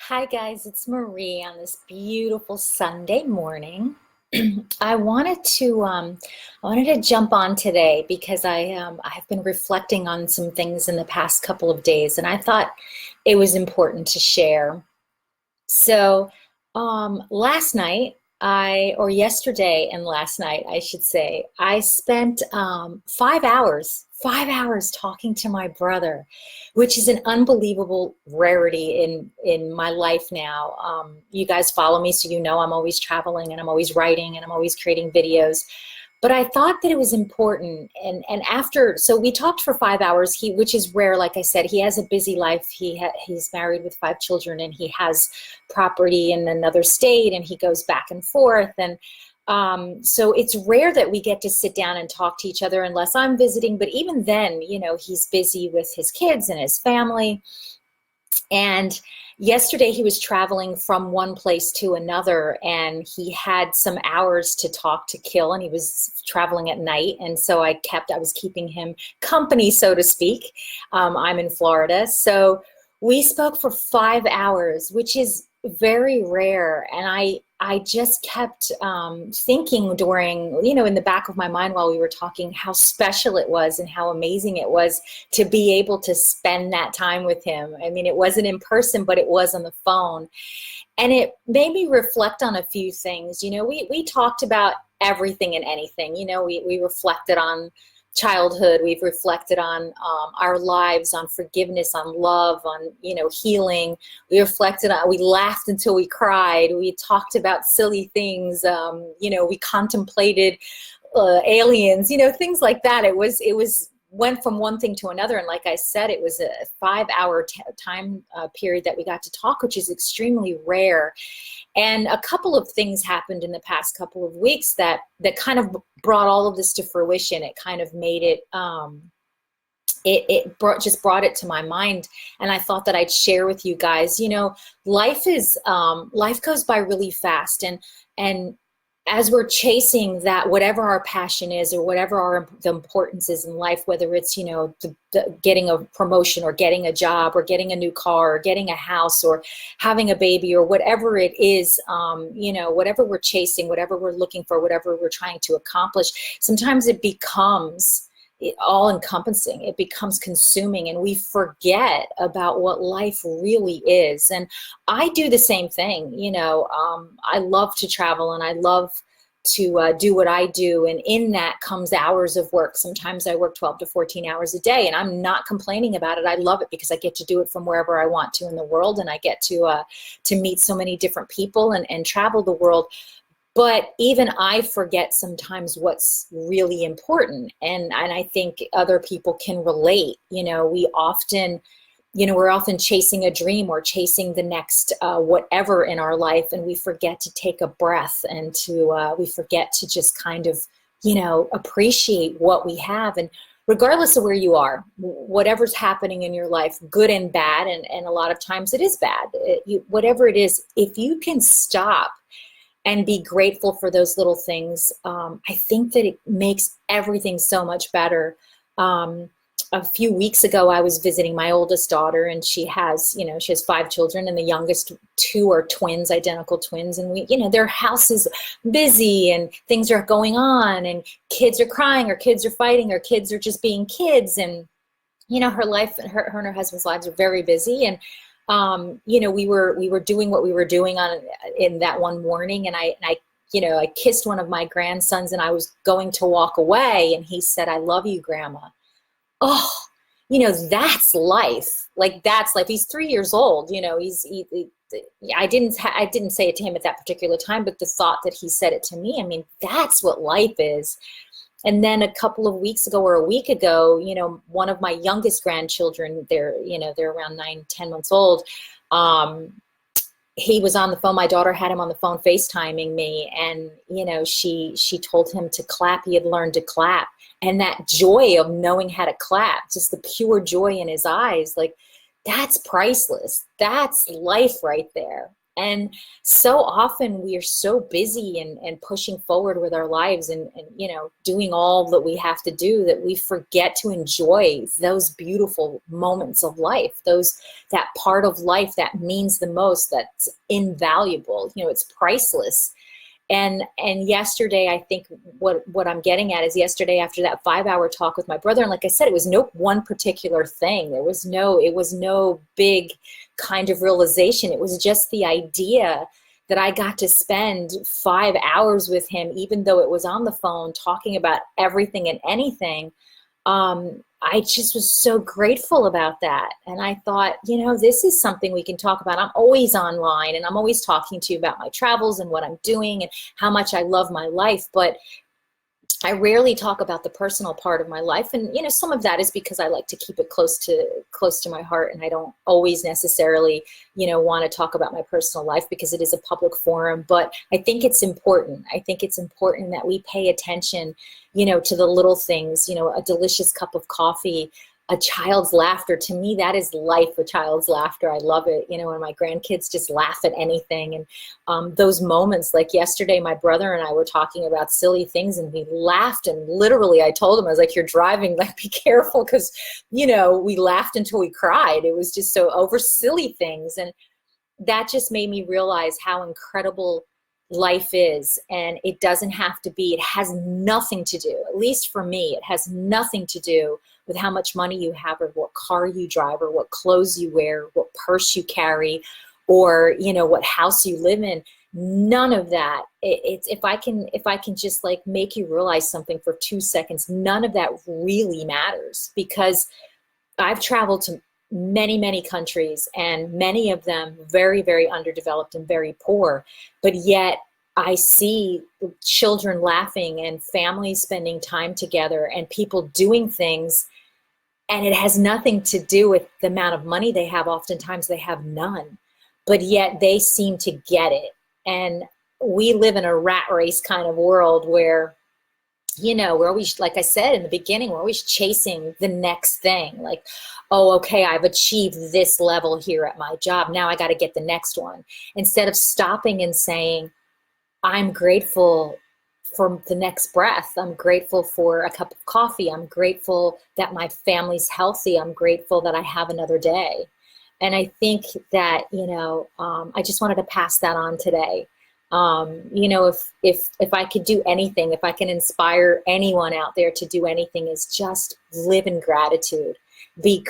Hi guys, it's Marie on this beautiful Sunday morning. I wanted to jump on today because I've been reflecting on some things in the past couple of days, and I thought it was important to share. So, last night, or yesterday and last night, I should say, I spent 5 hours talking to my brother, which is an unbelievable rarity in my life now. You guys follow me, so you know I'm always traveling and I'm always writing and I'm always creating videos. But I thought that it was important, and after, so we talked for 5 hours. Which is rare, like I said, he has a busy life. He's married with 5 children, and he has property in another state, and he goes back and forth, and so it's rare that we get to sit down and talk to each other unless I'm visiting. But even then, he's busy with his kids and his family. And yesterday he was traveling from one place to another, and he had some hours to talk to kill, and he was traveling at night. And so I was keeping him company, so to speak. I'm in Florida. So we spoke for 5 hours, which is very rare. And I just kept thinking during, in the back of my mind while we were talking, how special it was and how amazing it was to be able to spend that time with him. I mean, it wasn't in person, but it was on the phone. And it made me reflect on a few things. We talked about everything and anything. We reflected on childhood. We've reflected on our lives, on forgiveness, on love, on, healing. We laughed until we cried. We talked about silly things. We contemplated aliens, things like that. It was went from one thing to another. And like I said, it was a 5 hour time period that we got to talk, which is extremely rare. And a couple of things happened in the past couple of weeks that kind of brought all of this to fruition. It kind of made it, just brought it to my mind. And I thought that I'd share with you guys. Life goes by really fast. And as we're chasing that, whatever our passion is, or whatever the importance is in life, whether it's, getting a promotion, or getting a job, or getting a new car, or getting a house, or having a baby, or whatever it is, whatever we're chasing, whatever we're looking for, whatever we're trying to accomplish, sometimes it becomes all encompassing. It becomes consuming, and we forget about what life really is. And I do the same thing. I love to travel, and I love to do what I do. And in that comes hours of work. Sometimes I work 12 to 14 hours a day, and I'm not complaining about it. I love it because I get to do it from wherever I want to in the world. And I get to meet so many different people and travel the world. But even I forget sometimes what's really important. And I think other people can relate. We're often chasing a dream, or chasing the next whatever in our life. And we forget to take a breath, and we forget to just kind of, appreciate what we have. And regardless of where you are, whatever's happening in your life, good and bad, and a lot of times it is bad, whatever it is, if you can stop and be grateful for those little things, I think that it makes everything so much better. A few weeks ago, I was visiting my oldest daughter, and she has 5 children, and the youngest two are twins, identical twins. And their house is busy, and things are going on, and kids are crying, or kids are fighting, or kids are just being kids. And, her life, her and her husband's lives are very busy. And we were doing what we were doing in that one morning, and I kissed one of my grandsons, and I was going to walk away, and he said, "I love you, Grandma." Oh, that's life. Like, that's life. He's 3 years old. I didn't say it to him at that particular time, but the thought that he said it to me, I mean, that's what life is. And then a couple of weeks ago, or a week ago, one of my youngest grandchildren, they're around 9, 10 months old. He was on the phone. My daughter had him on the phone FaceTiming me, and, she told him to clap. He had learned to clap. And that joy of knowing how to clap, just the pure joy in his eyes, like, that's priceless. That's life right there. And so often we are so busy and pushing forward with our lives and doing all that we have to do, that we forget to enjoy those beautiful moments of life, that part of life that means the most, that's invaluable. It's priceless. And yesterday, I think what I'm getting at is, yesterday after that 5-hour talk with my brother, and like I said, it was no one particular thing. It was no big kind of realization. It was just the idea that I got to spend 5 hours with him, even though it was on the phone, talking about everything and anything. I just was so grateful about that. And I thought, this is something we can talk about. I'm always online and I'm always talking to you about my travels and what I'm doing and how much I love my life. But I rarely talk about the personal part of my life. And, some of that is because I like to keep it close to my heart. And I don't always necessarily, want to talk about my personal life because it is a public forum. But I think it's important. I think it's important that we pay attention, to the little things, a delicious cup of coffee, a child's laughter. To me, that is life, a child's laughter. I love it. When my grandkids just laugh at anything. And those moments, like yesterday, my brother and I were talking about silly things and we laughed. And literally, I told him, I was like, you're driving, like, be careful. Because, we laughed until we cried. It was just so over silly things. And that just made me realize how incredible life is. And it doesn't have to be, it has nothing to do, at least for me, it has nothing to do with how much money you have or what car you drive or what clothes you wear, what purse you carry, or, what house you live in. None of that. It's if I can just like make you realize something for 2 seconds, none of that really matters, because I've traveled to many, many countries, and many of them very, very underdeveloped and very poor. But yet I see children laughing and families spending time together and people doing things. And it has nothing to do with the amount of money they have. Oftentimes they have none, but yet they seem to get it. And we live in a rat race kind of world where, we're always, like I said in the beginning, we're always chasing the next thing. Like, oh, okay, I've achieved this level here at my job. Now I got to get the next one. Instead of stopping and saying, I'm grateful for the next breath. I'm grateful for a cup of coffee. I'm grateful that my family's healthy. I'm grateful that I have another day. And I think that, I just wanted to pass that on today. If I could do anything, if I can inspire anyone out there to do anything, is just live in gratitude. Be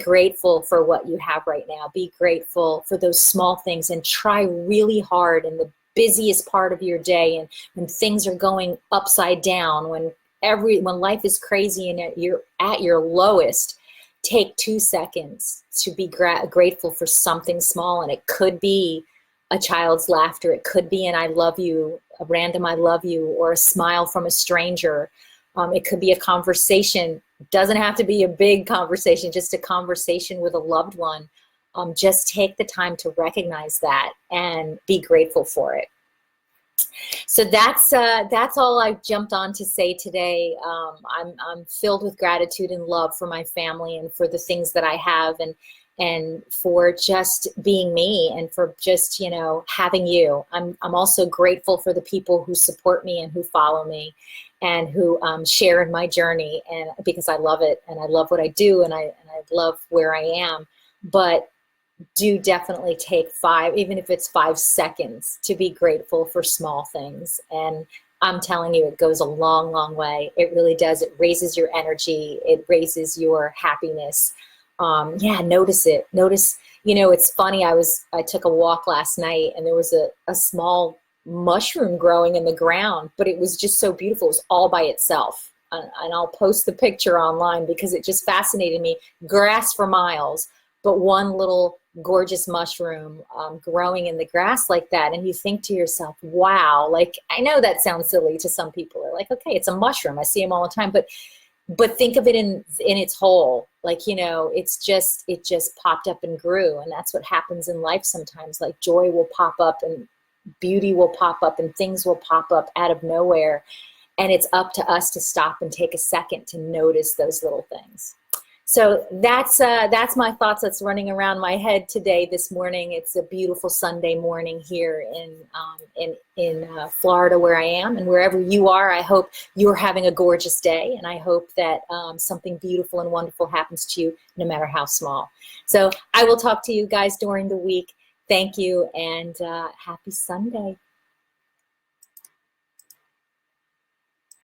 grateful for what you have right now. Be grateful for those small things, and try really hard in the busiest part of your day, and when things are going upside down, when life is crazy and you're at your lowest, take 2 seconds to be grateful for something small. And it could be a child's laughter. It could be an I love you, a random I love you, or a smile from a stranger. It could be a conversation. It doesn't have to be a big conversation, just a conversation with a loved one. Just take the time to recognize that and be grateful for it. So that's all I've jumped on to say today. I'm filled with gratitude and love for my family and for the things that I have, and for just being me, and for just, having you. I'm also grateful for the people who support me and who follow me and who share in my journey, and because I love it and I love what I do, and I love where I am. But do definitely take 5, even if it's 5 seconds, to be grateful for small things. And I'm telling you, it goes a long, long way. It really does. It raises your energy. It raises your happiness. Notice it. Notice, it's funny. I took a walk last night, and there was a small mushroom growing in the ground, but it was just so beautiful. It was all by itself. And I'll post the picture online because it just fascinated me. Grass for miles, but one little gorgeous mushroom growing in the grass like that. And you think to yourself, wow, like, I know that sounds silly to some people. They're like, okay, it's a mushroom. I see them all the time. But think of it in its whole, like, it just popped up and grew. And that's what happens in life sometimes. Like, joy will pop up and beauty will pop up and things will pop up out of nowhere. And it's up to us to stop and take a second to notice those little things. So that's my thoughts that's running around my head today, this morning. It's a beautiful Sunday morning here in Florida, where I am, and wherever you are. I hope you're having a gorgeous day, and I hope that something beautiful and wonderful happens to you, no matter how small. So I will talk to you guys during the week. Thank you, and happy Sunday.